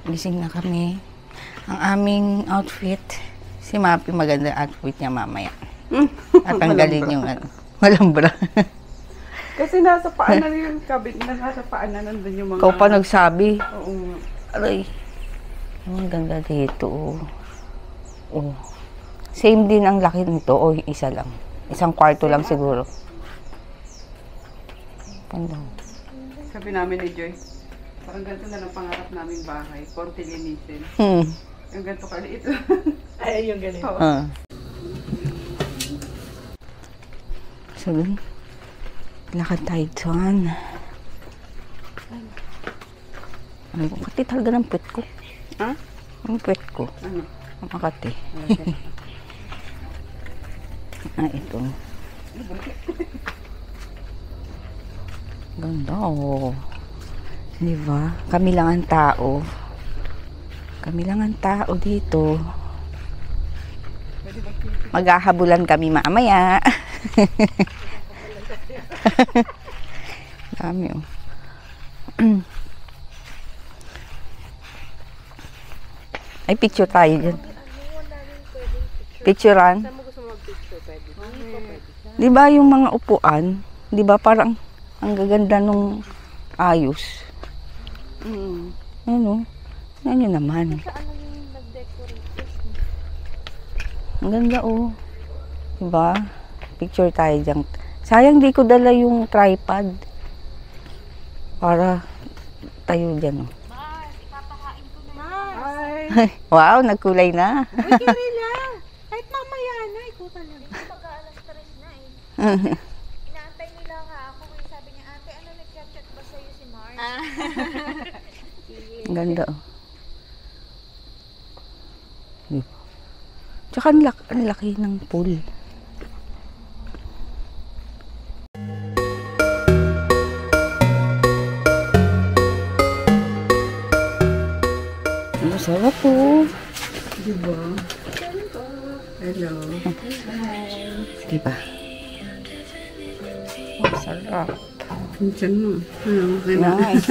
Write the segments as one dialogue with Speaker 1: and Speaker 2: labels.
Speaker 1: Gising na kami. Ang aming outfit, si Mapi maganda outfit niya mamaya. At tanggalin yung walang bra.
Speaker 2: Kasi nasa paan na yung kabit na nasa paan na nandun yung mga...
Speaker 1: Ikaw pa nagsabi.
Speaker 2: Oo.
Speaker 1: Aray. Ang ganda dito. Oh. Same din ang laki nito. O isa lang. Isang kwarto lang siguro. Ganda.
Speaker 2: Sabi namin ni Joy, parang ganito na lang pangarap naming bahay. Konti linisin. Yung ganito kaliit lang.
Speaker 3: Ay, yung ganito.
Speaker 1: So, lakad tayo dyan. Ano, Makati talaga ng puwet ko.
Speaker 2: Ha?
Speaker 1: Ang puwet ko.
Speaker 2: Ano?
Speaker 1: Makati. Ito. Ganda, oh. Diba? Kami lang ang tao. Kami lang ang tao dito. Maghahabulan kami mamaya. Dami, oh. Ay, picture tayo dyan. Picturean?
Speaker 3: Saan mo gusto mag-picture? Pwede.
Speaker 1: Di ba yung mga upuan, di ba parang ang gaganda nung ayos. Ano? Yan yun naman. Ang ganda, oh. Diba? Picture tayo dyan. Sayang di ko dala yung tripod. Para tayo dyan, oh.
Speaker 3: Mars, ipapakain ko na. Mars!
Speaker 2: Ay!
Speaker 1: Wow, nagkulay na.
Speaker 3: Uy, kiri lang. Kahit mamaya na, ikaw talaga. Pag-aalas 3 na eh. Inaantay nila nga ako. Kaya sabi niya, ate, ano nag-chat ba sa'yo si Mars?
Speaker 1: Ang ganda, oh. Diba? Tsaka ang laki ng pool. Ang sarap po.
Speaker 2: Diba? Hello.
Speaker 1: Diba? Ang sarap.
Speaker 2: Pinsan mo. Ano?
Speaker 1: Nice.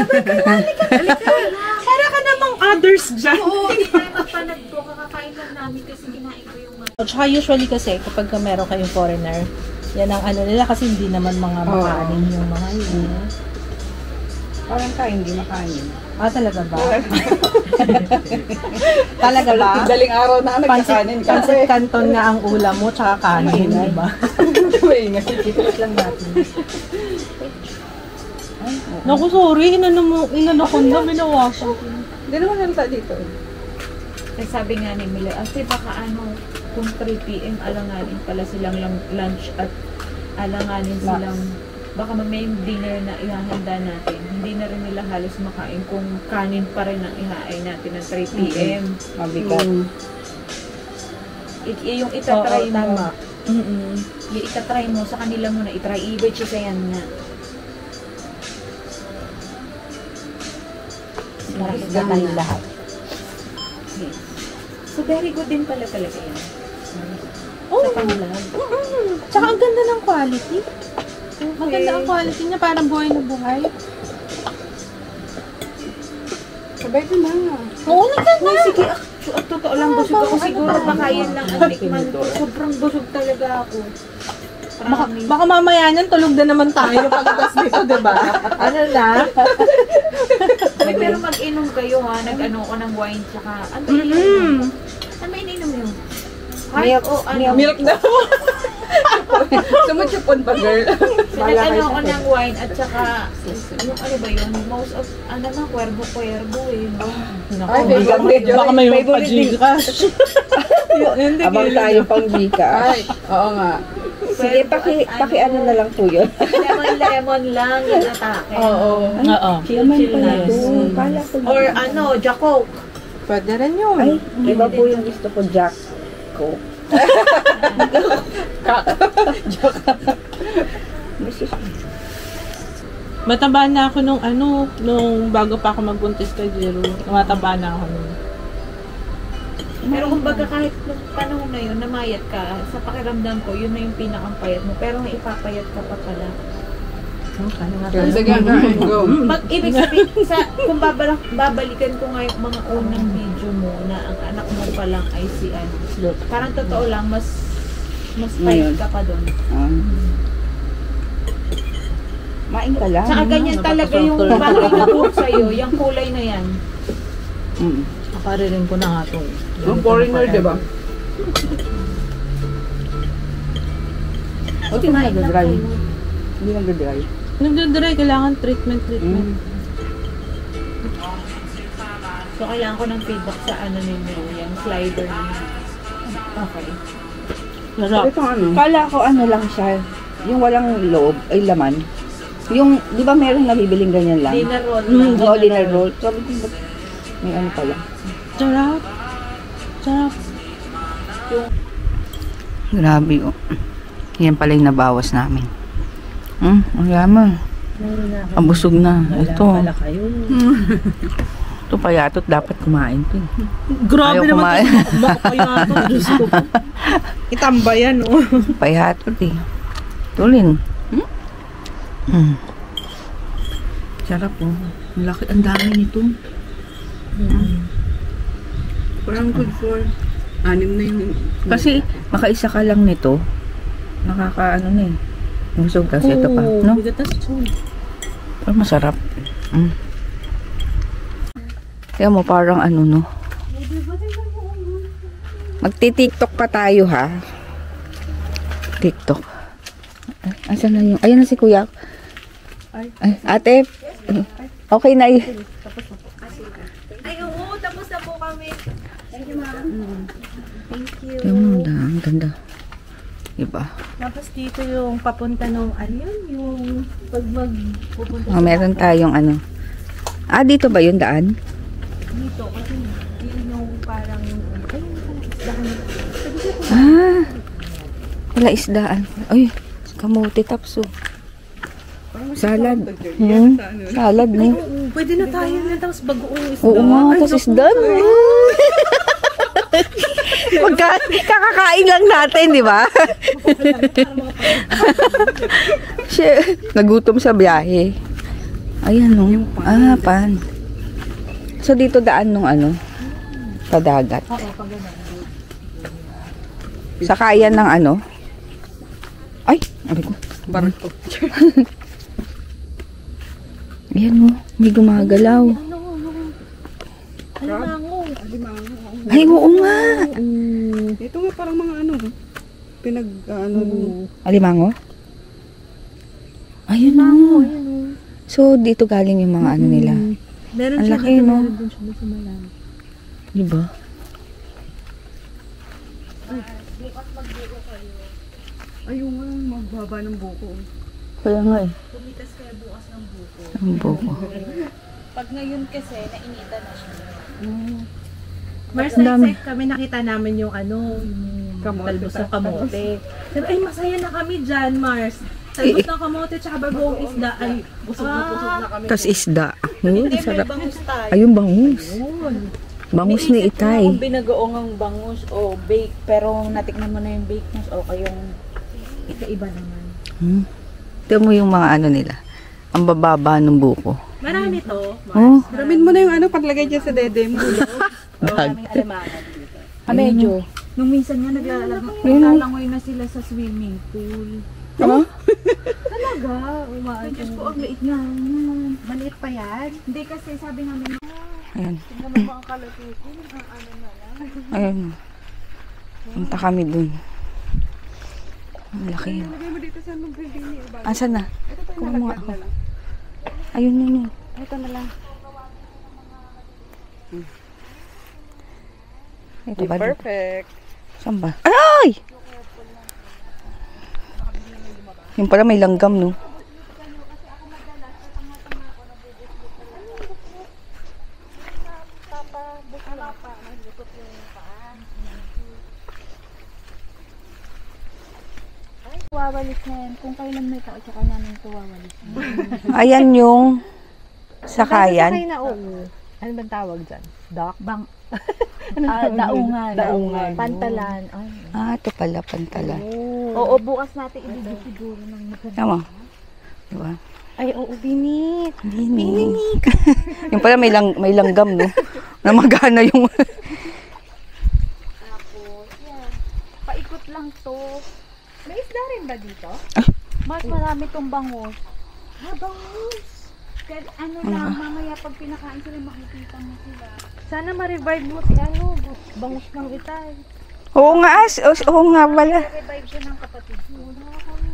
Speaker 3: Para ka namang others dyan.
Speaker 4: Oo, hindi tayo magpanagpo. Kakakain lang namin kasi kinain ko yung mga...
Speaker 5: Tsaka usually kasi kapag meron kayong foreigner, yan ang ano nila kasi hindi naman mga makanin yung mga yun.
Speaker 2: Parang tayo hindi makain.
Speaker 5: Ah, talaga ba? Talaga ba?
Speaker 2: Daling araw na nagkakanin ka.
Speaker 5: Pansit canton nga ang ulam mo, tsaka kanin, di ba?
Speaker 1: Ipit lang natin.
Speaker 5: Naku, sorry, inano ko na, binawasan ko.
Speaker 2: Hindi naman halata dito.
Speaker 4: Eh, sabi nga ni Mila, ate baka ano, kung 3 p.m. alanganin pala silang lunch at alanganin silang, baka may dinner na ihahanda natin. Hindi na rin nila halos makain kung kanin pa rin ang ihain natin ng 3 p.m.
Speaker 1: Mabigat.
Speaker 4: Yung itatry
Speaker 5: Oo,
Speaker 4: mo.
Speaker 5: tama.
Speaker 4: Yung itatry mo, sa kanila mo na itry. I-bet siya yan na.
Speaker 5: Nakikita tayo lahat.
Speaker 4: Okay. So, very good din pala talaga yan.
Speaker 5: Oh,
Speaker 4: Sa panglab.
Speaker 5: Tsaka ang ganda ng quality. Maganda ang quality niya, parang buhay na buhay.
Speaker 2: Sabay ko na.
Speaker 5: Oo, naganda.
Speaker 4: Sige, totoo lang busog ako. Siguro baka yan lang ang tikman ko. Sobrang busog talaga ako.
Speaker 5: Baka mamaya niyan, tulog na naman tayo pagkatas dito, diba? Ano na?
Speaker 4: Pero mag-inom kayo ha. Nag-ano ko ng wine tsaka ano ininom? Ano ba ininom yun?
Speaker 1: Milk.
Speaker 4: O ano?
Speaker 2: Milk daw. Sumutsupon pa, girl.
Speaker 4: Nag-ano ko ng wine at tsaka yung ano ba yun? Most of, ano na, kwerbo eh.
Speaker 5: Naku, baka may magpa-Gcash.
Speaker 1: Abang tayo pang bika.
Speaker 2: Ay, oo nga.
Speaker 1: Sige, paki ano na lang po yun.
Speaker 4: Lemon lang yung atake.
Speaker 2: Oo.
Speaker 5: Oo.
Speaker 4: Chill nice.
Speaker 1: Kala ko
Speaker 4: Or ano, Jacob.
Speaker 2: Pwede rin yun.
Speaker 1: Ay, iba po yung gusto ko, Jack. Coke.
Speaker 5: Mataba na ako nung bago pa ako magbuntis kay Jero. Mataba na ako nun.
Speaker 4: Pero kumbaga kahit nung panahon na yun, namayat ka, sa pakiramdam ko, yun na yung pinakang payat mo. Pero may ipapayat ka pa pala.
Speaker 2: Sige, and go.
Speaker 4: Pag ibig sabihin, kung babalikan ko nga yung mga unang video mo na ang anak mo pa lang ay si ano, parang totoo lang, mas
Speaker 1: Ngayon.
Speaker 4: tight ka pa doon.
Speaker 1: Main ka lang.
Speaker 4: Tsaka ganyan talaga yung bagay na cook sa'yo, yung kulay na yan.
Speaker 5: Nakaririn ko na nga to.
Speaker 2: Yung foreigner, di ba?
Speaker 1: O, di na nag-dry. Hindi nag-dry.
Speaker 5: Nagdadry, kailangan treatment.
Speaker 4: So, kailangan ko ng feedback sa ano ninyo, yung slider ninyo. Okay.
Speaker 5: Sarap.
Speaker 2: Ito ano?
Speaker 1: Kala ko ano lang siya, yung walang loob, ay laman. Yung, di ba meron nabibiling ganyan lang?
Speaker 4: Dinner roll lang.
Speaker 1: Oo, dinner roll. Sabi ko, ba't may ano pala?
Speaker 5: Sarap. Sarap.
Speaker 1: Grabe, oh. Yan pala yung nabawas namin. Ang yaman. Ang busog na. Ito.
Speaker 5: Wala kayo.
Speaker 1: Ito payatot, dapat kumain to.
Speaker 5: Grabe
Speaker 1: Ayaw
Speaker 5: naman
Speaker 1: kumain.
Speaker 5: ito. Makapayato. Diyos ko. Itambayan, oh.
Speaker 1: Payatot eh. Tulin. Sarap, oh. Ang laki, ang dami nito.
Speaker 2: Parang good for 6 na yung...
Speaker 1: Kasi, makaisa ka lang nito. Nakakaano na eh. Busog kasi ito pa. No?
Speaker 5: Bigat na siya.
Speaker 1: Pero masarap. Kaya mo parang ano no. Magti-TikTok pa tayo ha. TikTok. Asan na yung... Ayan na si kuya. Ay, ate. Okay na yun.
Speaker 3: Ay, oo, tapos na po kami. Thank you, ma'am. Thank you.
Speaker 1: Ang ganda. Diba?
Speaker 5: Tapos dito yung papunta nung, ano yun? Yung pag magpupunta
Speaker 1: Oh, meron tayong ano. Dito ba yung daan?
Speaker 5: dito. Kasi yun yung parang, ay,
Speaker 1: Wala isdaan. Ay, kamote tapso. Salad. Salad no?
Speaker 5: pwede na tayo na tapos bagoong isda.
Speaker 1: Oo nga, tapos isda. Kakakain lang natin, di ba? Nagutom sa biyahe. Ayan, no. Pan. So, dito daan nung ano? Padagat. Sakayan ng ano? Ay, aray ko.
Speaker 2: Barko.
Speaker 1: Ayan, no. May gumagalaw. Ay, oo nga.
Speaker 2: Ito nga parang mga ano.
Speaker 1: Alimango? Ayun na. So, dito galing yung mga ano nila.
Speaker 5: Meron
Speaker 1: Ang
Speaker 5: siya
Speaker 1: laki,
Speaker 5: dito,
Speaker 1: no?
Speaker 5: meron din siya dito sa malalim.
Speaker 1: Diba?
Speaker 2: Ayun nga, magbaba ng buko.
Speaker 1: Kaya nga eh.
Speaker 4: Pumitas kaya bukas ng buko.
Speaker 1: Ang buko.
Speaker 4: Pag ngayon kasi, nainita na siya.
Speaker 5: Mars,
Speaker 1: Ang dami.
Speaker 5: na-excite kami, nakita namin yung ano, yung
Speaker 2: Kamote,
Speaker 5: talbos ng
Speaker 2: tapos.
Speaker 5: kamote. Sabi, ay, masaya na kami dyan, Mars. Talbos ng kamote, tsaka bagoong isda. Ay,
Speaker 2: Busog na kami.
Speaker 1: Tapos isda.
Speaker 4: Hindi, may
Speaker 1: Sarap.
Speaker 4: bangus tayo.
Speaker 1: Ayun, bangus. Bangus ni
Speaker 4: Iniisip ko nga
Speaker 1: Itay.
Speaker 4: kung binagoong ang bangus o bake, pero natikman mo na yung bake news o kayong
Speaker 5: iba naman.
Speaker 1: Ito mo yung mga ano nila. Ang bababa ng buko.
Speaker 5: Marami to.
Speaker 1: Oh,
Speaker 2: Ramin mo na yung ano, paglagay dyan sa dede mo.
Speaker 4: maraming alimangan dito.
Speaker 1: medyo.
Speaker 4: Nung minsan nga naglalangoy na sila sa swimming pool.
Speaker 1: Ano?
Speaker 4: Talaga?
Speaker 5: Ay, Diyos ko, ang liit nga. Maliit pa yan.
Speaker 4: Hindi kasi sabi namin,
Speaker 1: Ayan.
Speaker 4: tingnan mo ba ang kalatuko? Ang ano na lang.
Speaker 1: Ayun. Punta kami dun. Ang laki.
Speaker 2: Lagay mo dito sa anong building niya.
Speaker 1: Asan na? Kuha mo nga ako. Ayun yun.
Speaker 2: Ito na lang.
Speaker 1: Ito ba?
Speaker 2: Perfect.
Speaker 1: Saan ba? Ay! Yung pala may langgam, no?
Speaker 3: Wawalis na yan. Kung kailan may tao, tsaka namin ito wawalis.
Speaker 1: Ayan yung sakayan.
Speaker 3: Sakay na, oo.
Speaker 5: Ano bang tawag dyan? Dock?
Speaker 3: Bang. Daungan.
Speaker 5: Daungan.
Speaker 3: Pantalan. Ay.
Speaker 1: Ito pala, pantala.
Speaker 3: Oo, bukas natin ibigay siguro ng maganda.
Speaker 1: Tama. Diba?
Speaker 5: Ay, oo, binit.
Speaker 1: Binik. Yung pala may langgam, no? Na magana yung...
Speaker 3: Tapos, yan. Paikot lang to.
Speaker 5: May isda rin ba dito?
Speaker 3: Mas marami tong bangus.
Speaker 5: Bangus.
Speaker 3: Kaya ano lang, mamaya pag pinakain sila, makikita mo sila.
Speaker 5: Sana ma-revive mo si bangus ng itay.
Speaker 1: Oo nga, oo nga pala.
Speaker 3: Revive siya ng kapatid ko. Wala kami.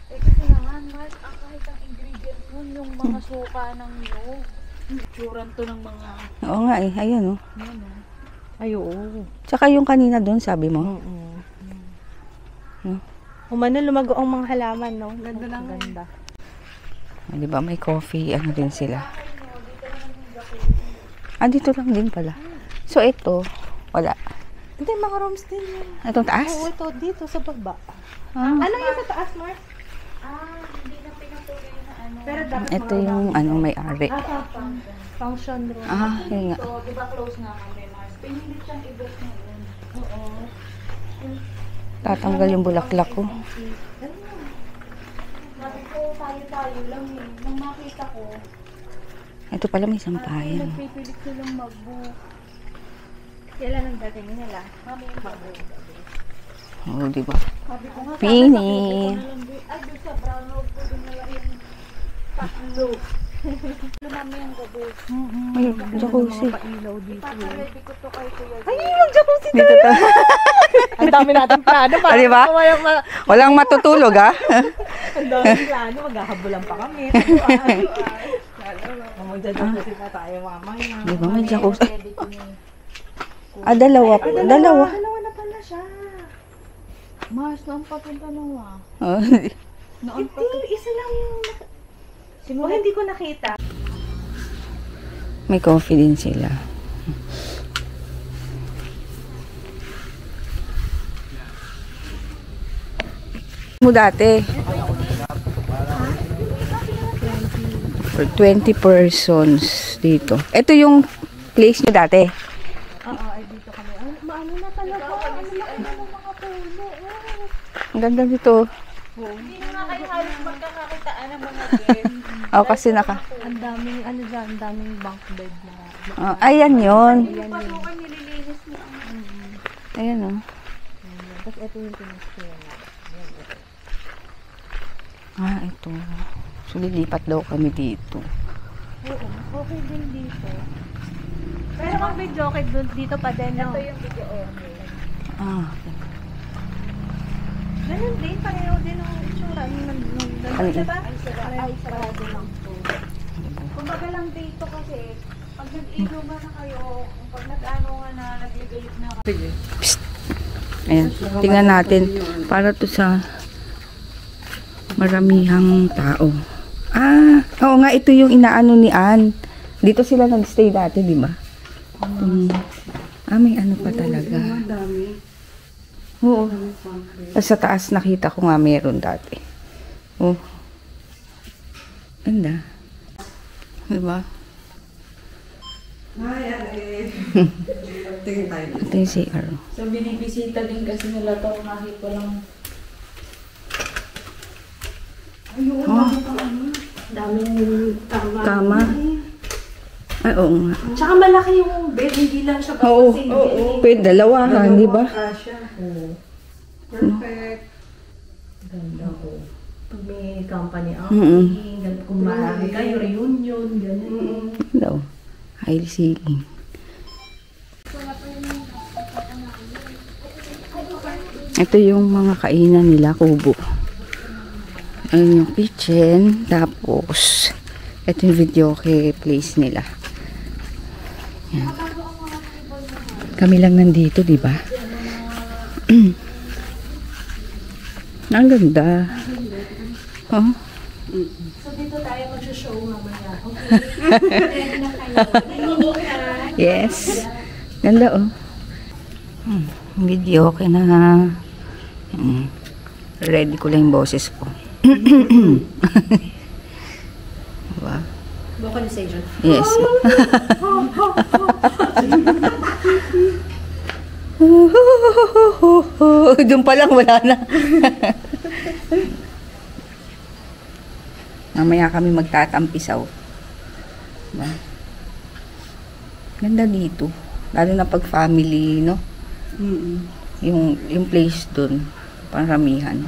Speaker 3: Kasi naman, Mars, kahit ang ingredients nun, yung mga suka ng niyog.
Speaker 4: Tsuran to ng mga,
Speaker 1: Oo nga eh, ayan oh.
Speaker 5: Ay, oo.
Speaker 1: Tsaka yung kanina doon, sabi mo.
Speaker 5: Umano, lumago ang mga halaman, no?
Speaker 2: Ganda lang.
Speaker 5: Ganda.
Speaker 1: Di ba may coffee, ano din sila. Dito lang din pala. So ito, wala.
Speaker 5: Hindi, mga rooms din yun.
Speaker 1: Itong taas?
Speaker 5: Oo, ito, dito sa baba.
Speaker 1: Ah,
Speaker 5: Ano yung sa taas, Mars?
Speaker 3: Hindi na pinatuloy na ano.
Speaker 5: Pero dapat
Speaker 1: ito yung ano may-ari.
Speaker 5: function room.
Speaker 1: Yun nga.
Speaker 3: So, di ba close nga kami, Mars? Pinilit siyang i-book ngayon. Oo.
Speaker 1: Tatanggal yung bulaklak ko.
Speaker 3: Sabi ko, tayo-tayo lang eh. Nang makita ko,
Speaker 1: Ito pala may sampayan.
Speaker 3: nagpipilit silang mag-book.
Speaker 5: Kailan ang dating nila?
Speaker 1: Oo, di ba?
Speaker 3: Sabi ko nga,
Speaker 1: Pini.
Speaker 3: ay, doon sa brown road ko din nila yung tatlo. Lumami ang gabi.
Speaker 1: May jacuzzi.
Speaker 5: Ilaw dito.
Speaker 3: Ready ko to kay Kuya.
Speaker 5: Ay, mag-jacuzzi
Speaker 1: Dito to.
Speaker 5: Ang dami natin plano.
Speaker 1: Ah, di ba? Walang matutulog, ha?
Speaker 5: Ang daming plano. Maghahabulan pa kami. Mag-jacuzzi pa tayo mamaya.
Speaker 1: Di ba may jacuzzi? Dalawa po. Dalawa.
Speaker 5: Dalawa na pala siya.
Speaker 3: Mars, noong papunta nawa.
Speaker 1: Oh,
Speaker 5: Hindi, isa lang yung... hindi ko nakita.
Speaker 1: may coffee din sila. Mo dati. For 20 persons dito. Ito yung place nyo dati.
Speaker 5: Oo, ay dito kami. Maano na talaga. Ano na mga puno.
Speaker 1: Ang ganda dito.
Speaker 3: Hindi na nga kayo halos magkakakitaan ng mga game.
Speaker 1: Kasi
Speaker 5: Ang daming, ano dyan, ang daming bunk bed na.
Speaker 1: ayan yun.
Speaker 3: Yung pasukan nililinis niya.
Speaker 1: Ayan oh.
Speaker 5: Tapos ito yung pinag-share na.
Speaker 1: Ito. So, lilipat daw kami dito.
Speaker 5: Oo, okay din dito. Pero kung video okay dito pa din, no?
Speaker 3: Ito yung video okay.
Speaker 5: Ganun din, pareho din ang itsura.
Speaker 1: Ano
Speaker 5: Diba?
Speaker 3: Ay, sarado lang to. Kumbaga lang dito kasi, pag nag-inuman na kayo, pag nag-ano nga na, nagligalit na kayo.
Speaker 1: Ayan. Tingnan natin. Para to sa maramihang tao. Oo nga, ito yung inaano ni Ann. Dito sila nag-stay dati, di ba? May ano pa talaga. Oo. Sa taas nakita ko nga meron dati. Oh. Ganda. Diba? Ito yung CR.
Speaker 4: so binibisita din kasi nila to kahit walang
Speaker 5: Daming
Speaker 1: Kama. Ay, oo nga.
Speaker 5: Tsaka malaki yung bed, hindi lang siya basta
Speaker 1: Oo.
Speaker 5: single.
Speaker 1: Pwede dalawahan, di ba?
Speaker 2: Perfect.
Speaker 5: Ganda ko. Pag may company
Speaker 1: Mm-mm.
Speaker 5: outing, kung marami kayo, reunion, ganyan.
Speaker 1: Daw. High ceiling. Ito yung mga kainan nila, kubo. Ayun yung kitchen. Tapos, ito yung video kay place nila. Yan. Kami lang nandito, di ba? Ang ganda. Oh.
Speaker 5: So dito tayo mag-show mamaya. Okay. Na kayo.
Speaker 1: Yes. Ganda oh. Video okay na. Ready ko lang yung boses ko. Diba?
Speaker 5: Vocalization.
Speaker 1: Yes. Doon pa lang wala na. Mamaya kami magtatampisaw. Diba? Ganda dito. Lalo na pag family, no? Yung place dun. Paramihan.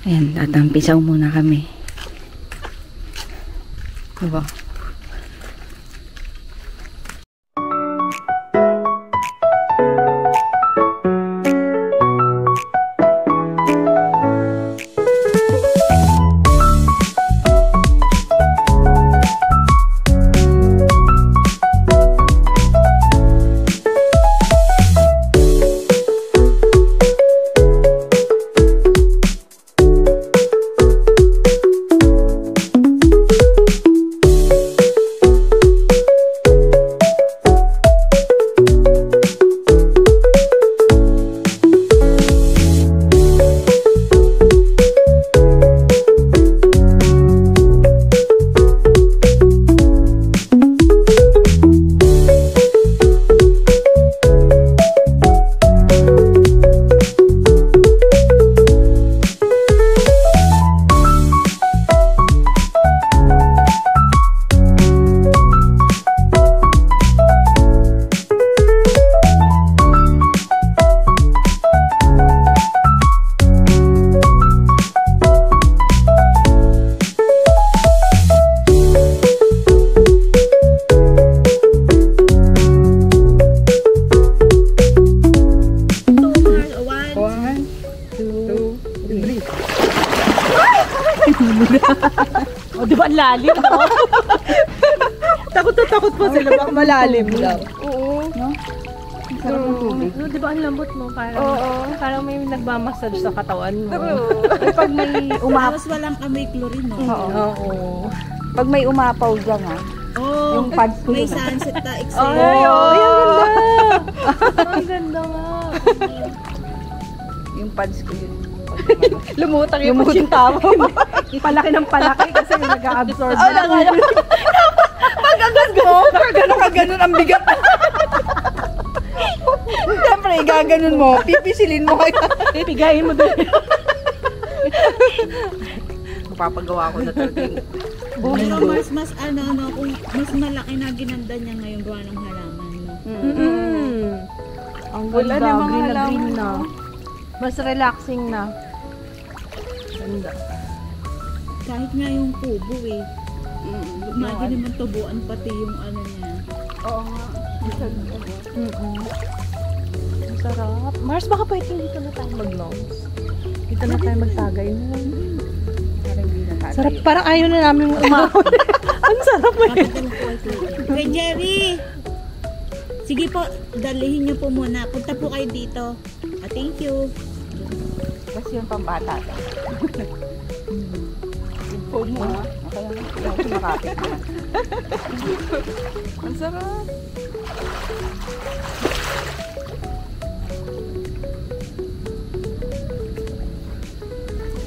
Speaker 1: Ayan, tatampisaw muna kami. Diba?
Speaker 5: O, di ba ang lalim, no? Takot na takot po sila. Baka malalim lang.
Speaker 1: Oo. No? Ang sarap ng tubig.
Speaker 5: No, di ba ang lambot mo? Parang may nagmamassage sa katawan mo.
Speaker 1: Ay, pag may
Speaker 3: Tapos walang amoy chlorine, no?
Speaker 5: Oo.
Speaker 1: pag may umapaw dyan, ha?
Speaker 3: Oh,
Speaker 1: Yung pads ko
Speaker 3: may
Speaker 1: yun,
Speaker 3: sunset na
Speaker 5: Ay,
Speaker 3: exhale.
Speaker 5: ang ganda nga.
Speaker 1: Yung pads ko yun.
Speaker 5: Lumutang yung tama mo. Palaki ng palaki kasi yung nag-a-absorb.
Speaker 1: Pag-agas mo, kaganon ang bigat. Siyempre, gaganon mo, pipisilin mo kayo.
Speaker 5: Pigayin mo doon.
Speaker 1: Mapapagawa ko na talaga yung
Speaker 3: Pero mas kung mas malaki na ginanda niya ngayon gawa ng halaman, no?
Speaker 5: Ang
Speaker 2: Wala
Speaker 5: ganda,
Speaker 2: na mga
Speaker 5: green na
Speaker 2: halaman,
Speaker 5: green na. Mas relaxing na. Ganda.
Speaker 3: Kahit nga yung kubo eh. Imagine naman tubuan pati yung ano niya.
Speaker 2: Oo nga.
Speaker 5: Ang sarap. Mars, baka pwede dito na tayo mag-longs. Dito na tayo magtagay mo. Sarap, parang ayaw na namin umahon. Ang sarap mo eh.
Speaker 3: Kapag po ay tubig. Kuya Jerry! Sige po, dalihin niyo po muna. Punta po kayo dito. Thank you.
Speaker 1: kasi yung pambata. Yung phone mo, ha? Kaya yung makapit na.
Speaker 2: Ang sarap.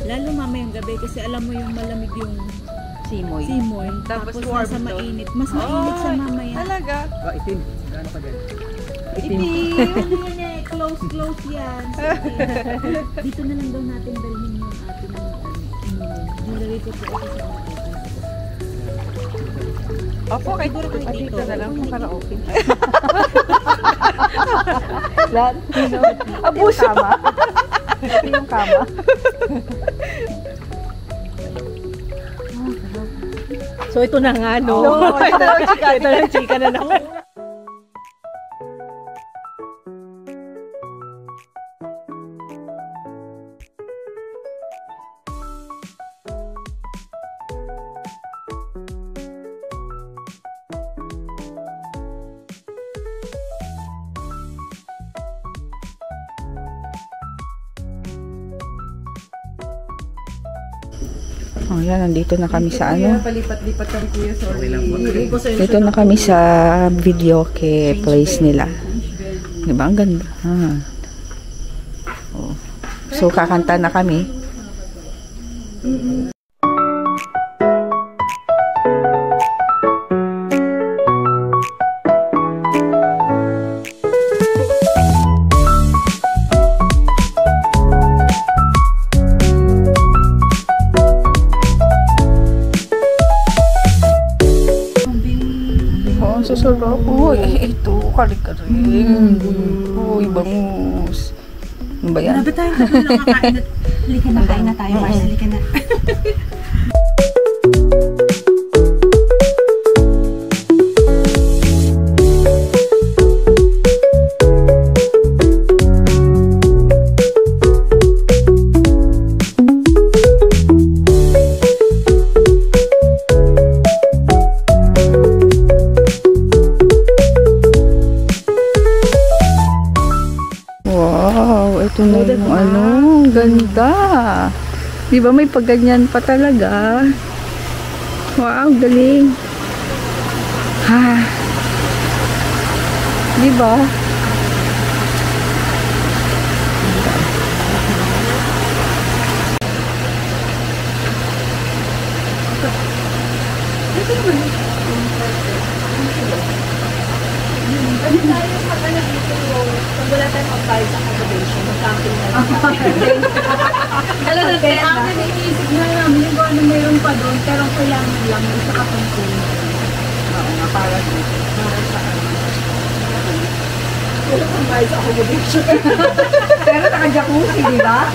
Speaker 3: Lalo mamayang gabi kasi alam mo yung malamig yung
Speaker 1: Simoy.
Speaker 3: simoy.
Speaker 2: Tapos
Speaker 3: Tapos
Speaker 2: warm
Speaker 3: nasa
Speaker 2: to.
Speaker 3: mainit. Mas mainit sa mamaya.
Speaker 2: Talaga?
Speaker 6: Itim. Gaano ka dyan?
Speaker 3: Itim. Yan eh. Close yan. Sige. Dito na lang daw natin dalhin yung ating nilagay ko po ako sa atin.
Speaker 2: Opo, kahit
Speaker 3: Siguro kayo dito.
Speaker 2: dito na lang kung karaoke.
Speaker 1: Lahat, abuso. Yung kama. Ito yung kama.
Speaker 5: So ito na nga, no?
Speaker 1: No, ito na chika.
Speaker 5: Ito na chika na naman.
Speaker 1: Oh, yan, nandito na kami sa ano.
Speaker 2: Palipat-lipat kami kuya, sorry.
Speaker 1: Dito na kami sa video kay place nila. Diba? Ang ganda. Oh. So, kakanta na kami. Sarap. Uy, ito. Kari-karing. Uy, bangus. Ano ba yan?
Speaker 5: Nabi tayo lang kakain at halika na, kain na tayo, Mars. Halika na.
Speaker 1: Wow, ito na yung ano, ganda. Di ba may pagganyan pa talaga? Wow, galing. Ha. Di ba?
Speaker 4: Kung wala tayong mag-file sa accommodation, mag-camping na lang. Alam na, kaya ang iniisip na namin yung ano meron pa doon, pero kailangan lang isa kapansin.
Speaker 2: Oo nga, para dito. Para sa ano.
Speaker 4: Wala kang file sa accommodation.
Speaker 2: Pero naka-jacuzzi, di ba?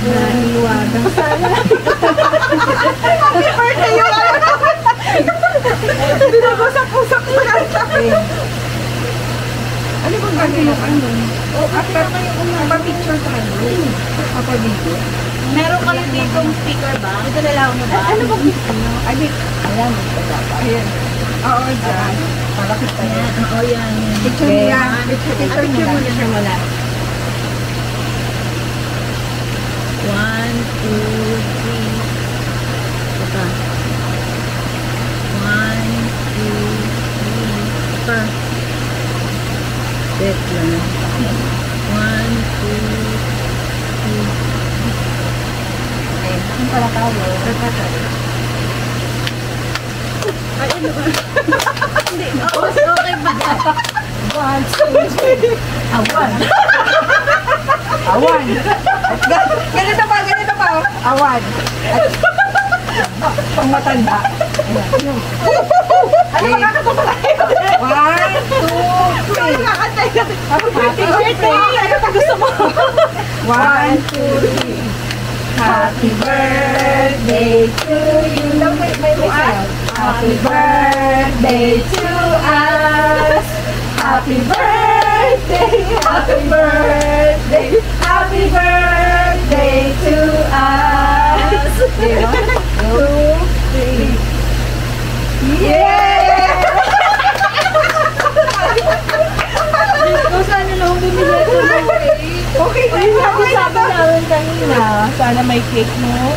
Speaker 4: Naniwagang sana.
Speaker 2: Binagusak-usak mo na sa akin. Ano bang gagawin yung ano? Pa-picture ka ano? Pa-video?
Speaker 4: Meron ka lang ditong speaker ba? Ito na lang mo ba?
Speaker 2: Ano bang gusto mo? Ay, ayan. Ayan. Oo, dyan. Para kita yan.
Speaker 4: Oo, yan.
Speaker 2: Picture mo yan. Picture mo na siya wala.
Speaker 4: 1, 2, 3. Ito. 1, 2, 3. Ito. Wait lang. 1, 2, 3.
Speaker 2: Ang pala tao.
Speaker 4: Ay, ano ba? Hindi. Okay ba?
Speaker 2: 1, 2, 3. Awan. Awan. Ganito pa. Oh. Awan. Pang matanda. Ano makakatawa tayo? 1, 2, 3. Happy birthday! Ano pa gusto mo? 1, 2, 3. Happy birthday to you. Happy birthday to us. Happy birthday, happy birthday, happy birthday to us. 1, 2, 3. Yeah!
Speaker 4: Kung saan na lang bumili ito na
Speaker 2: Okay,
Speaker 4: sabi namin kanina, sana may cake mo.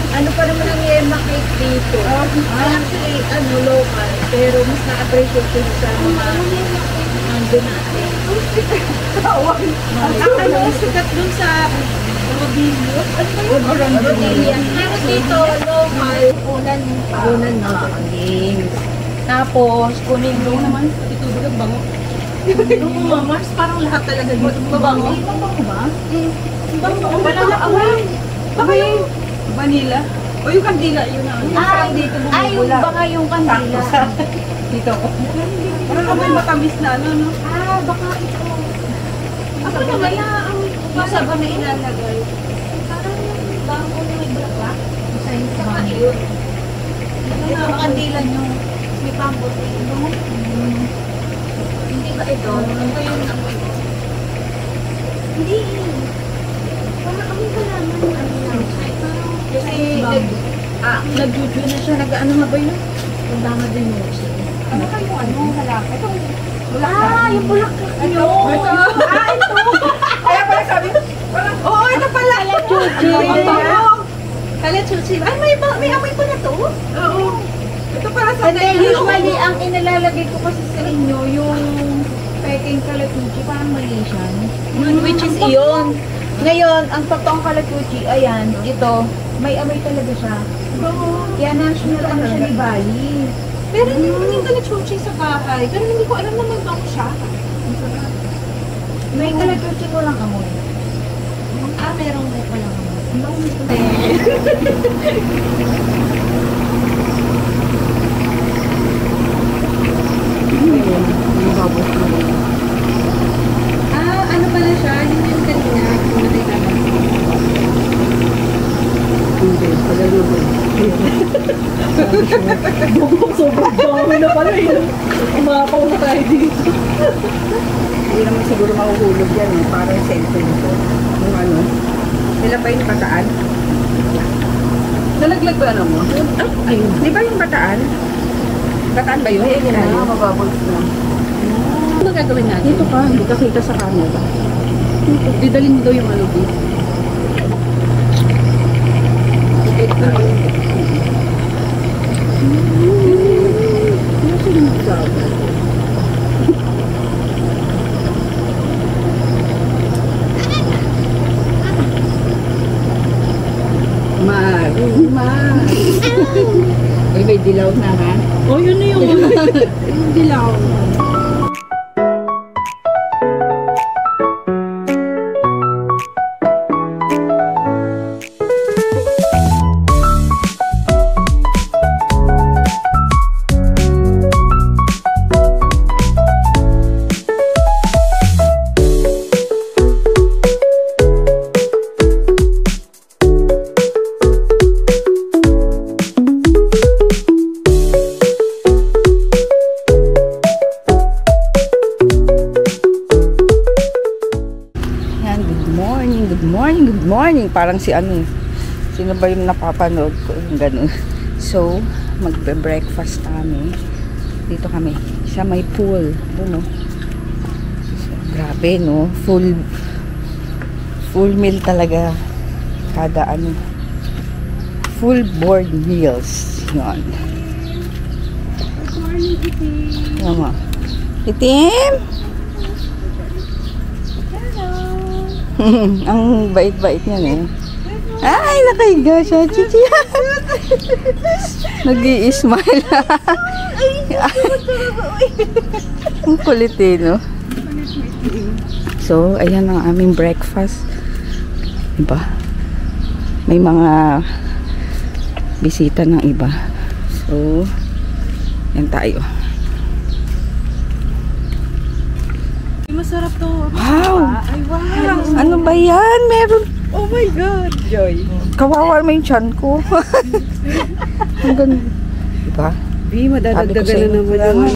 Speaker 4: Ano pa naman ang Yema cake dito? Actually, local. Pero mas na-appreciate ko sa mga nandun natin. Ang sikat dun sa Rodilio. Rodilio. Pero dito, local. Unan na games. Tapos, kunin yung naman. Ito bilang bango. Oo, Mars, parang lahat talaga dito. Mabango. Mabango ba? Bango. Wala na away.
Speaker 2: Okay. Vanilla. O yung kandila, yun na.
Speaker 4: Ay, yung baka yung kandila.
Speaker 2: Dito. Parang kamay matamis na ano, no?
Speaker 4: Baka ito. Ako naman yung saba na ilalagay. Parang bango na may black. Saka yun. Yung kandila nyo. May pambuti. Hindi ba ito? Ito yung amoy. Hindi. Parang kami pala naman. Kasi nag-juju na siya. Nag-ano nga ba yun? Yung tama din mo siya.
Speaker 2: Ano kayo, halak? Itong
Speaker 4: Yung bulaklak nyo.
Speaker 2: Ito. Kaya pala sabi, parang, oo, ito pala.
Speaker 5: Kala chuchi. Ay, may amoy pa na to?
Speaker 2: Oo. Ito para sa
Speaker 4: Usually, ang inilalagay ko kasi sa inyo, yung peking kalatuchi, parang Malaysian. Which is iyon. Ngayon, ang totoong Kalachuchi, ayan, ito, may amoy talaga siya. Kaya national ano siya ni Bali.
Speaker 5: Pero hindi ko rin Kalachuchi sa bahay. Pero hindi ko alam na magbango siya.
Speaker 4: May Kalachuchi ko lang amoy.
Speaker 5: Merong may walang amoy. Ano pala siya? Yun yung kanina. Kumatay ka ba?
Speaker 2: Hindi, palalubo.
Speaker 5: Sobrang dami na pala yun. Umapaw na tayo dito.
Speaker 2: Hindi naman siguro mahuhulog yan eh. Parang cellphone ko. Yung ano. Sila pa yung bataan. Nalaglag ba ano mo? Ayun. Di ba yung bataan? Bataan ba yun? Ay, ayun na. Mababols na.
Speaker 5: Ano gagawin natin?
Speaker 2: Dito ka. Hindi ka kita sa camera. Didalhin mo daw yung ano dito. Ito na. Ay, may dilaw na ha?
Speaker 5: Oh, yun na yun.
Speaker 2: Yung dilaw. Good morning. Parang si ano, sino ba yung napapanood ko yung ganun. So, magbe-breakfast kami. Dito kami sa may pool. Ano? So, grabe no, full meal talaga kada ano, full board meals yun.
Speaker 5: Good morning, Itim.
Speaker 2: Tama. Itim? Ang bait-bait niyan eh. Ay, nakahiga siya. Chichi. Nag-i-smile. Ang kulit eh, no? So, ayan ang aming breakfast. Diba? May mga bisita ng iba. So, yan tayo.
Speaker 5: Masarap to.
Speaker 2: Wow!
Speaker 5: Ay, wow!
Speaker 2: Ano ba yan? Meron.
Speaker 5: Oh my God, Joy.
Speaker 2: Kawawa mo yung tiyan ko. Ang ganda. Diba?
Speaker 5: Bi,
Speaker 2: Sabi ko
Speaker 5: madadagdagan
Speaker 2: sa'yo,
Speaker 5: na naman
Speaker 2: kaya
Speaker 5: yun.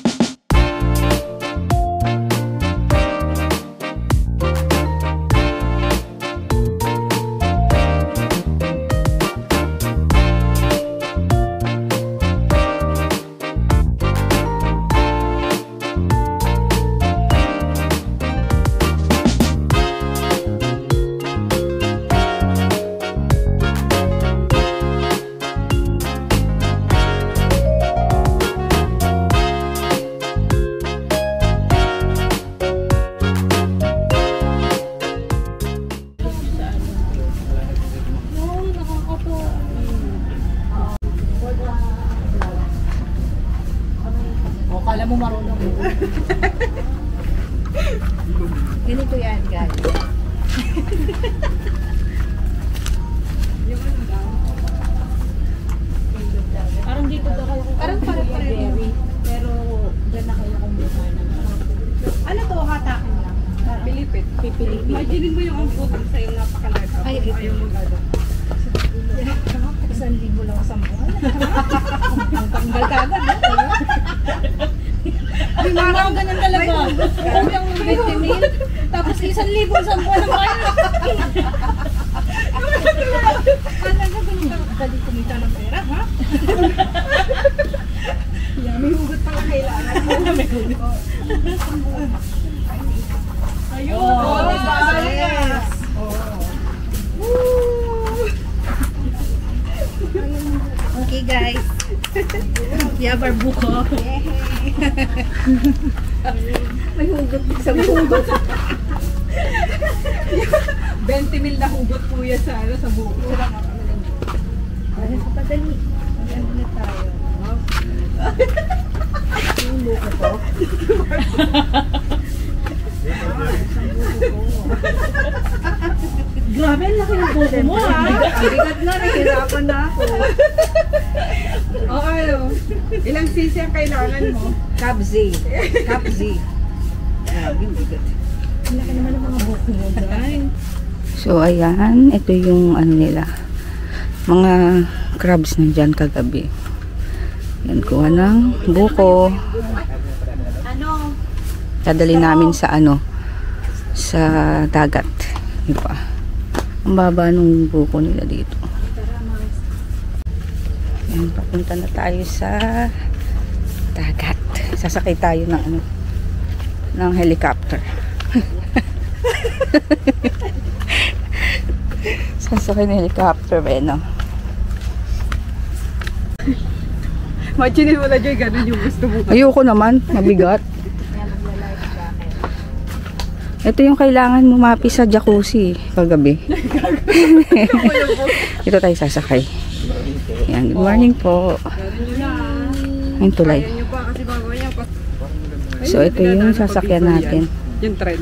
Speaker 4: Kala mo marunong mo. Ganito yan, guys. Parang dito daw kayo kung
Speaker 5: Parang pare-pareho.
Speaker 4: pero dyan na kayo kumuha ng
Speaker 5: Ano to? Hatakin lang.
Speaker 2: Pilipit.
Speaker 4: pipilipi.
Speaker 2: Imagine mo yung ang putang sa'yo napakalata.
Speaker 5: Ay, ito.
Speaker 2: Ayaw mag-ano.
Speaker 5: 1,000 lang sa buwan. Ang tanggal ka agad, no? Ay, parang ganun talaga. Kung yung 50,000, tapos 1,000 sa buwan naman kayo. Kala na ganun ka dali kumita ng pera, ha? Yeah, may hugot pala kailangan. May hugot. Ayun.
Speaker 4: Oh,
Speaker 5: Yes. Okay, guys. We have our buko. May hugot sa hugot. 20
Speaker 2: timil na hugot kuya sa buko.
Speaker 3: Ano sa padali? Ano na tayo? Yung buko ko.
Speaker 5: Grabe, ang laki ng buko mo ha.
Speaker 2: Bigat na, nahihirapan na ako. O ano, ilang cc ang kailangan mo? Kapzi. Grabe, bigat.
Speaker 5: Ang laki naman ng mga buko mo, guys.
Speaker 1: So, ayan. Ito yung ano nila. Mga crabs na dyan kagabi. Yan, kuha ng buko.
Speaker 3: Ano?
Speaker 1: Dadali namin sa ano, sa dagat. Diba? Ang baba nung buko nila dito. Yan, papunta na tayo sa dagat. Sasakay tayo ng ano, ng helicopter. Sasakay ng helicopter, no?
Speaker 2: Machinin mo na dyan, ganun yung gusto mo.
Speaker 1: Ayoko naman, mabigat. Ito yung kailangan mo mapi sa jacuzzi kagabi. Ito tayo sasakay. Yan, good morning po. Ayun tulay. So, ito yung sasakyan natin.
Speaker 2: Yung tren.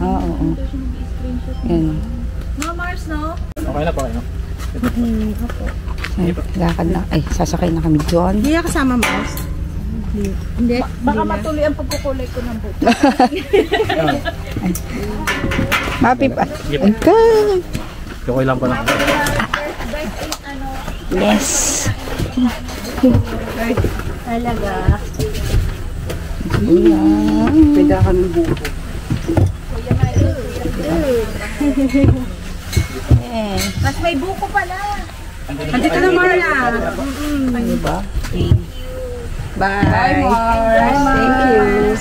Speaker 1: Oo. Yan.
Speaker 3: No, Mars, no?
Speaker 6: Okay na po, no?
Speaker 1: Yan, lakad na. Ay, sasakay na kami doon.
Speaker 5: Hindi ka kasama, Mars?
Speaker 3: Hindi. Baka matuloy ang pagkukulay ko ng buko.
Speaker 1: Mapi pa. Okay.
Speaker 6: Okay lang po lang.
Speaker 1: Yes.
Speaker 3: Talaga.
Speaker 2: Pwede ka ng buko.
Speaker 3: Mas may buko pala.
Speaker 2: Andito na, Marla.
Speaker 1: Ano ba?
Speaker 2: Bye. Bye,
Speaker 1: Thank you.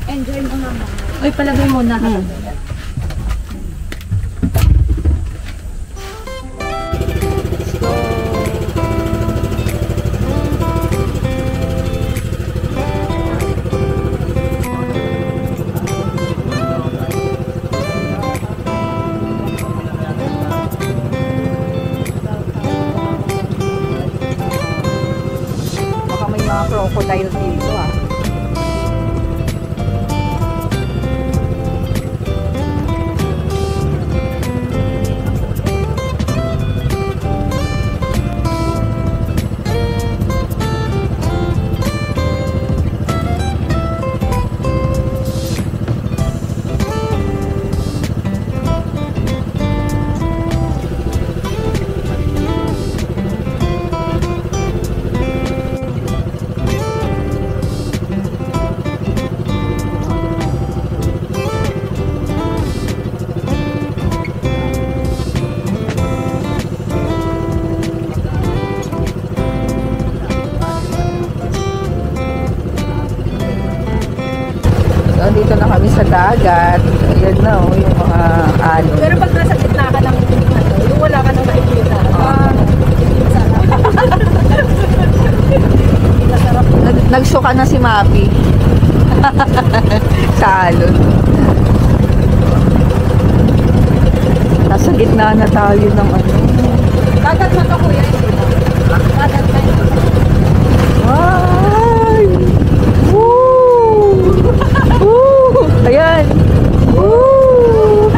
Speaker 3: Enjoy mo naman.
Speaker 5: Uy, palagay mo na.
Speaker 1: Baka may mga crocodile dito ah. So, dito na kami sa dagat. Ayan na, oh, yung mga alon.
Speaker 3: Pero pag nasa gitna ka ng yung wala ka nang nakikita. Hindi masarap. Hindi masarap.
Speaker 1: Nagsuka na si Mapi. Sa alon. Nasa gitna na tayo ng ano.
Speaker 3: Dagat mo to kuya. Dagat na yun.
Speaker 1: Ay! Woo! Woo! Ayan! Woo!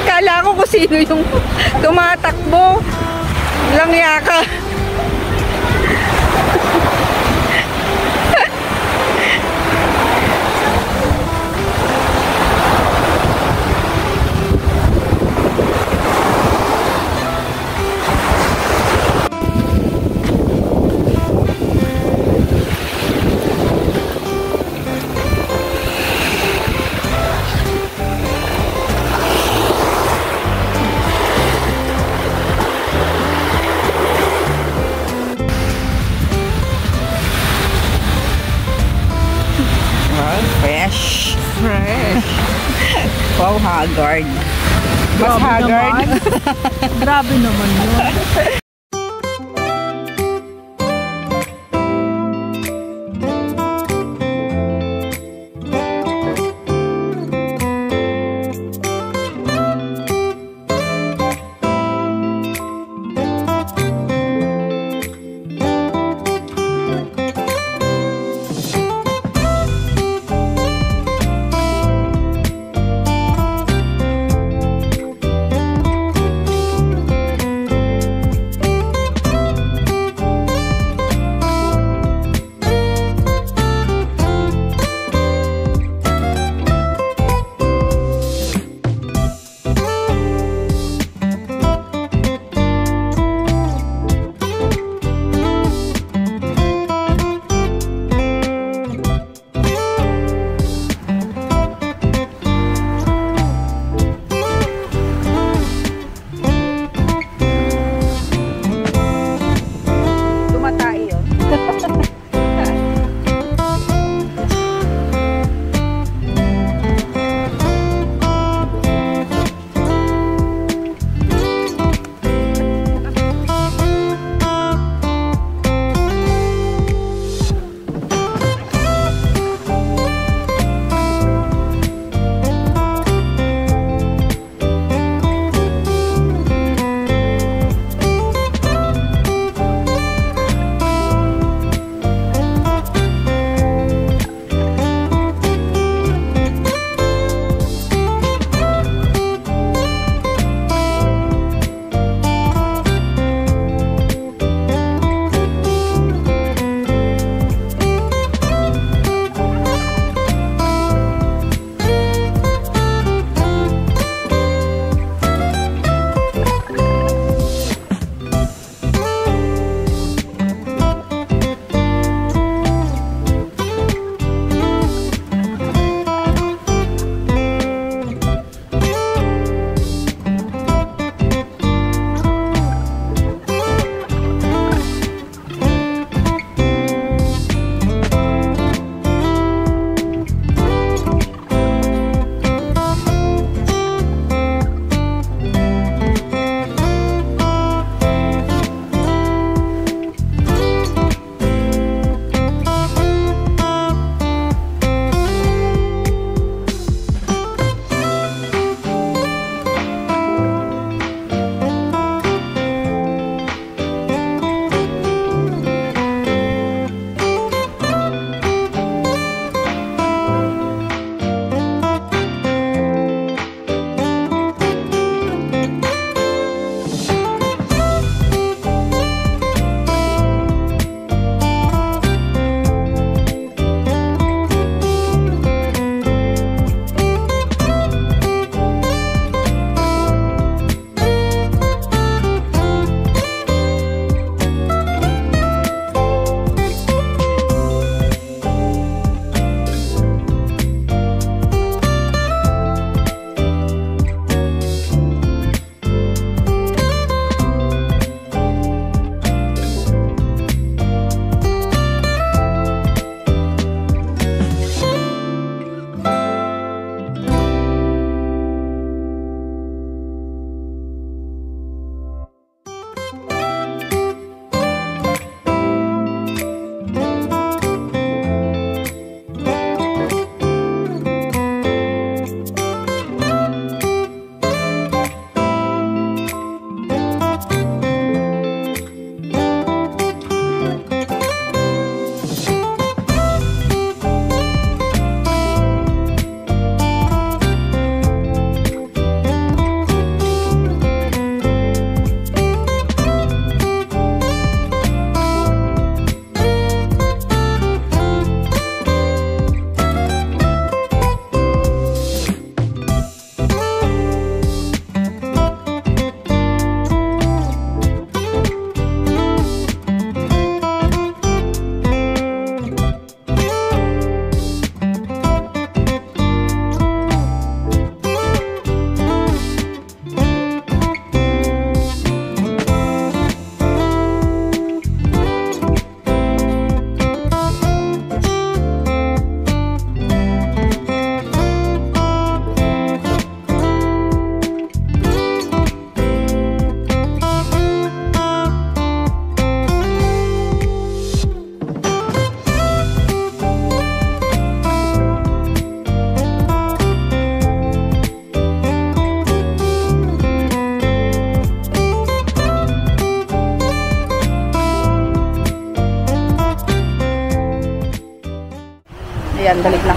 Speaker 1: Kala ko kung sino yung tumatakbo. Langya ka.
Speaker 2: Fresh.
Speaker 5: Fresh.
Speaker 2: Wow, haggard. Mas
Speaker 5: Grabe
Speaker 2: haggard.
Speaker 5: naman. Grabe naman yun.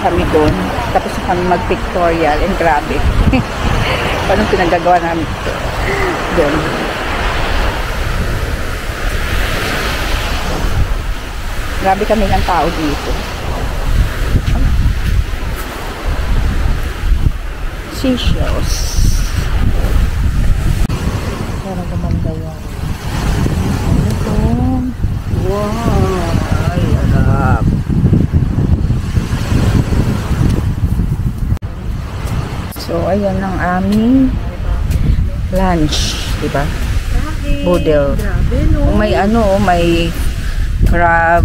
Speaker 2: kami doon. Tapos na kami mag-pictorial. And grabe. Anong pinagagawa namin doon. Grabe kami ng tao dito. Seashells.
Speaker 5: Parang gumanda yan.
Speaker 2: Wow! Ay, alap. So, ayan ang aming lunch. Diba? Boodle.
Speaker 5: Grabe, no?
Speaker 2: May ano, may crab.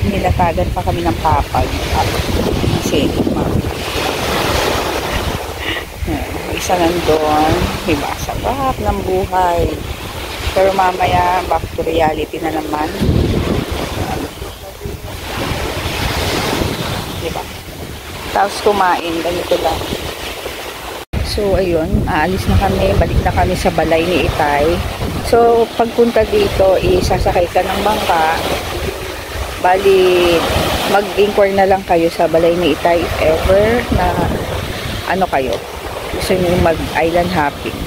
Speaker 2: Nilatagan pa kami ng papag. Kasi, isa nandun. Diba? Sarap ng buhay. Pero mamaya, back to reality na naman. Diba? Tapos kumain. Ganito lang. So, ayun. Aalis na kami. Balik na kami sa balay ni Itay. So, pagpunta dito, isasakay ka ng bangka. Bali, mag-inquire na lang kayo sa balay ni Itay if ever na ano kayo. Gusto nyo mag-island hopping.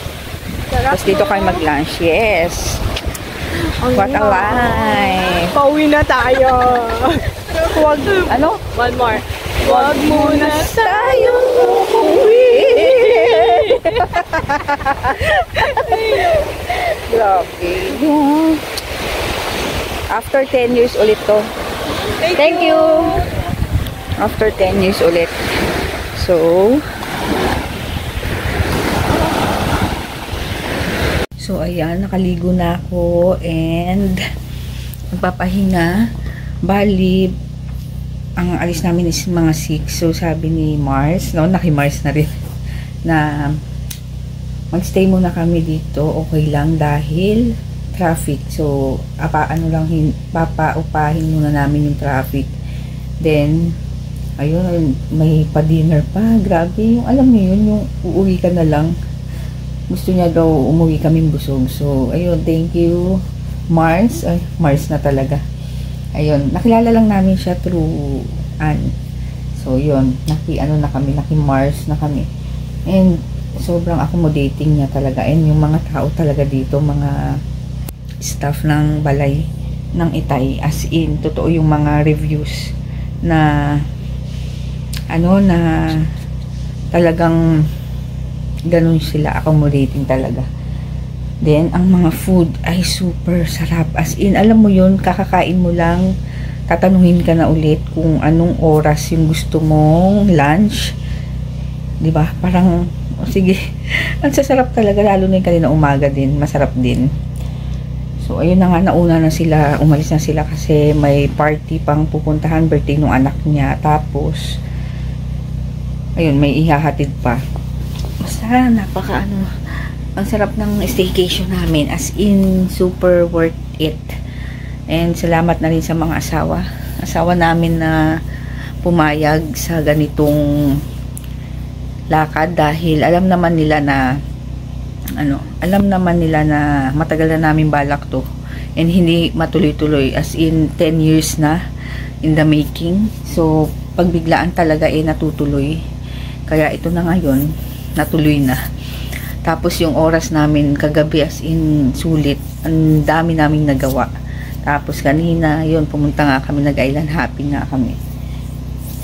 Speaker 2: Tapos dito kayo mag-lunch. Yes! What a life!
Speaker 5: Pauwi na tayo!
Speaker 2: Huwag, ano?
Speaker 5: One more. Huwag muna
Speaker 2: tayong uuwi! Grabe. After 10 years ulit to. Thank you! After 10 years ulit. So, ayan, nakaligo na ako and magpapahinga. Bali, ang alis namin is mga 6. So, sabi ni Mars, no, naki-Mars na rin, na magstay muna kami dito. Okay lang dahil traffic. So, papaupahin muna namin yung traffic. Then, ayun, may pa-dinner pa. Grabe, yung alam niyo yun, yung uuwi ka na lang. Gusto niya daw umuwi kaming busog. So, ayun, thank you, Mars. Ay, Mars na talaga. Ayun, nakilala lang namin siya through Ann. So, yun, naki-Mars na kami. And, sobrang accommodating niya talaga. And yung mga tao talaga dito, mga staff ng balay ng Itay, as in, totoo yung mga reviews na na talagang ganun sila, accommodating talaga. Then, ang mga food ay super sarap. As in, alam mo yun, kakakain mo lang, tatanungin ka na ulit kung anong oras yung gusto mong lunch. Diba? Parang, sige, ang sasarap talaga, lalo na yung kanina umaga din, masarap din. So, ayun na nga, nauna na sila, umalis na sila kasi may party pang pupuntahan, birthday ng anak niya. Tapos, ayun, may ihahatid pa. Basta, ang sarap ng staycation namin. As in, super worth it. And salamat na rin sa mga asawa asawa namin na pumayag sa ganitong lakad dahil alam naman nila na matagal na namin balak to and hindi matuloy-tuloy, as in 10 years na in the making. So pagbiglaan talaga natutuloy, kaya ito na ngayon natuloy na. Tapos yung oras namin kagabi as in sulit, ang dami naming nagawa. Tapos kanina yun, pumunta nga kami, nag-island hopping nga kami.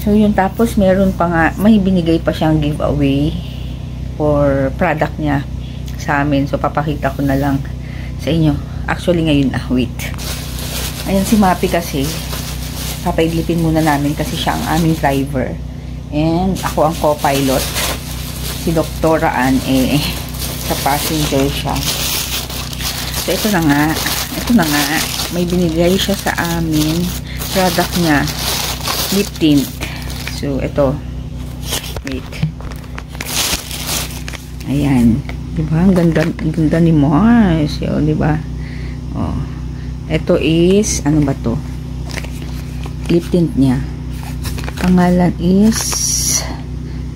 Speaker 2: So yun, tapos meron pa nga, may binigay pa siyang giveaway for product niya sa amin. So papakita ko na lang sa inyo. Actually ngayon wait. Ayan si Mapi kasi, papaidlipin muna namin kasi siya ang aming driver. And ako ang co-pilot. Si Dr. Ann sa passenger siya. So ito na nga, may binigay siya sa amin. Product niya, lip tint. So, ito. Wait. Ayan. Diba? Ang ganda ni Mars. O, diba? O. Ito is, ano ba to? Lip tint niya. Pangalan is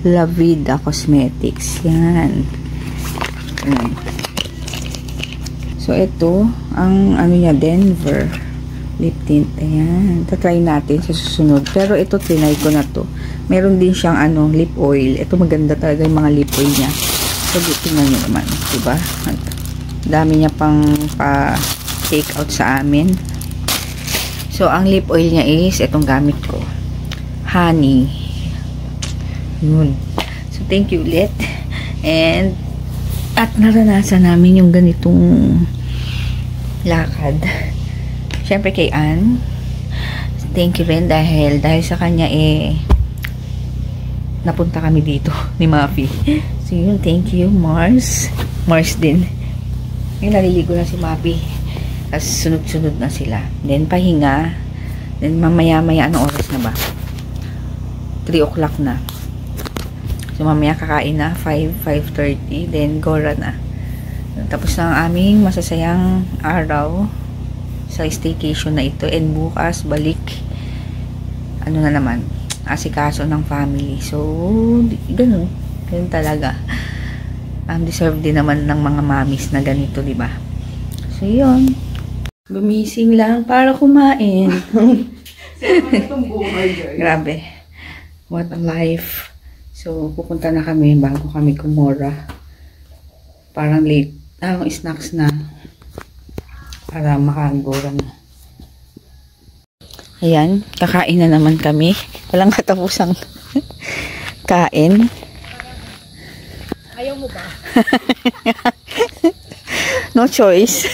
Speaker 2: La Vida Cosmetics. Yan. Ayan. So, ito, ang ano niya, Denver lip tint. Ayan. Tatry natin sa susunod. Pero ito, trinay ko na to. Meron din siyang lip oil. Ito maganda talaga yung mga lip oil niya. So, tingnan nyo naman. Diba? Dami niya pang pa-take out sa amin. So, ang lip oil niya is itong gamit ko. Honey. Yun. So, thank you ulit. And, at naranasan namin yung ganitong lakad. Siyempre kay Ann, thank you rin dahil sa kanya napunta kami dito ni Mapi. So yun, thank you Mars din. Ngayon naliligo na si Mapi, tapos sunod-sunod na sila, then pahinga, then mamaya anong oras na ba? 3 o'clock na. So mamaya kakain na 5:30, then gora na. Tapos na ang aming masasayang araw sa staycation na ito, and bukas balik na naman, asikaso ng family. So ganun talaga. Deserve din naman ng mga mamis na ganito, diba? So yun, gumising lang para kumain. Grabe, what a life. So pupunta na kami bago kami kumora, parang late snacks na para makagora na. Ayan, kakain na naman kami. Walang katapusang kain.
Speaker 5: Ayaw mo ba?
Speaker 2: No choice.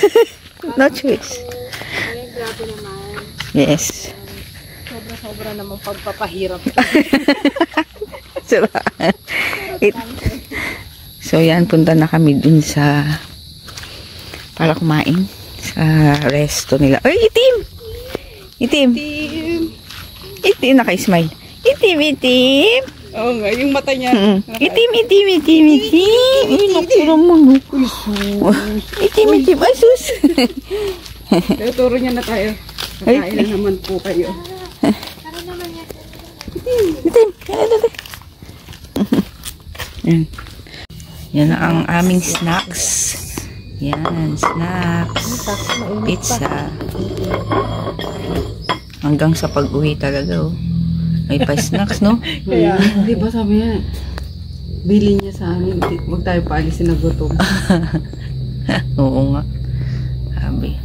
Speaker 2: No choice.
Speaker 5: Ay, grabe naman.
Speaker 2: Yes.
Speaker 5: Sobra naman pagpapahirap.
Speaker 2: So yan, punta na kami dun para kumain sa resto nila. Ay, itim, naka-smile. Itim.
Speaker 5: Oo nga, yung mata niya.
Speaker 2: Itim. Ay, nakura mo, no? Itim. Ay, sus.
Speaker 5: Turo niya na tayo. Kakain na naman po kayo.
Speaker 2: Itim. Yan ang aming snacks. Yan, snacks. Pizza. Hanggang sa pag-uwi talaga, oh. May pa-snacks, no?
Speaker 5: Kaya, di ba sabi niya, bilhin niya sa amin, huwag tayo paalisin na gutom.
Speaker 2: Oo nga. Sabi.